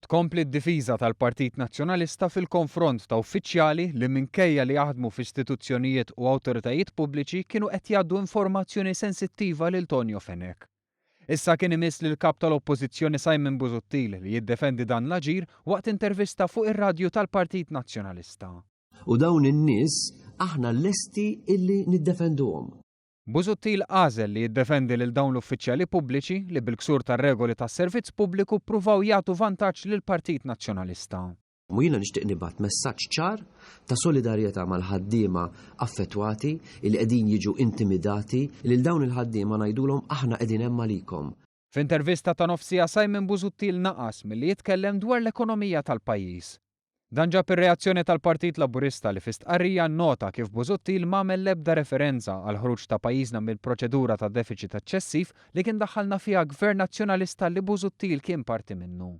Tkompli d-difiża tal-Partit Nazzjonalista fil-konfront ta' uffiċjali li minkejja li jaħdmu f'istituzzjonijiet u awtoritajiet pubbliċi kienu qed jgħaddu informazzjoni sensittiva lil Tonio Fenek. Issa kien imiss lil kap tal-Oppożizzjoni Simon Busuttil li jiddefendi dan l-aġir waqt intervista fuq ir-radju tal-Partit Nazzjonalista. U dawn in-nies aħna lesti illi niddefenduhom. Busuttil għażel li jiddefendi lil dawn l-uffiċjali pubbliċi li bil-ksur tar-regoli tas-servizz pubbliku ppruvaw jagħtu vantaġġ lill-Partit Nazzjonalista. U jiena nixtieq nibgħat messaġġ ċar ta' solidarjetà mal-ħaddiema affettwati li qegħdin jiġu intimidati lil dawn il-ħaddiema ngħidulhom aħna qegħdin hemm għalikom. F'intervista ta' nofsija Simon Busuttil naqas milli jitkellem dwar l-ekonomija tal-pajjiż. Dan ġab ir-reazzjoni tal-Partit Laburista li fi stqarrija nnota kif Busuttil m'għamel l-ebda referenza għal ħruġ ta' pajjiżna mill-proċedura ta' deficit eċċessiv li kien daħħalna fiha Gvern Nazzjonalista li Busuttil kien parti minnu.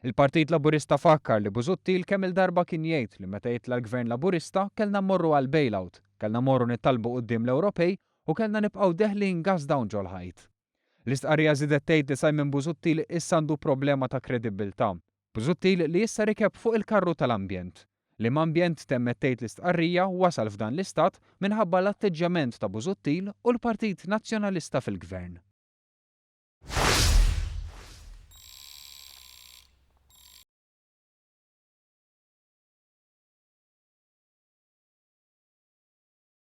Il-Partit Laburista fakkar li Busuttil kemm il-darba kien jgħid li meta jitla l-Gvern Laburista kellna mmorru għal bailout, kellna mmorru nittalbu quddiem l-Ewropej u kellna nibqgħu deħlin gas dawn ġol-ħajt. L-istqarrija żiedet tgħid li Simon Busuttil issa għandu problema ta' kredibilità. Busuttil li issa rikeb fuq il-karru tal-ambjent. L-ambjent temmet tgħid l-istqarrija wasal f'dan l-istat minħabba l-atteġġjament ta' Busuttil u l-Partit Nazzjonalista fil-Gvern.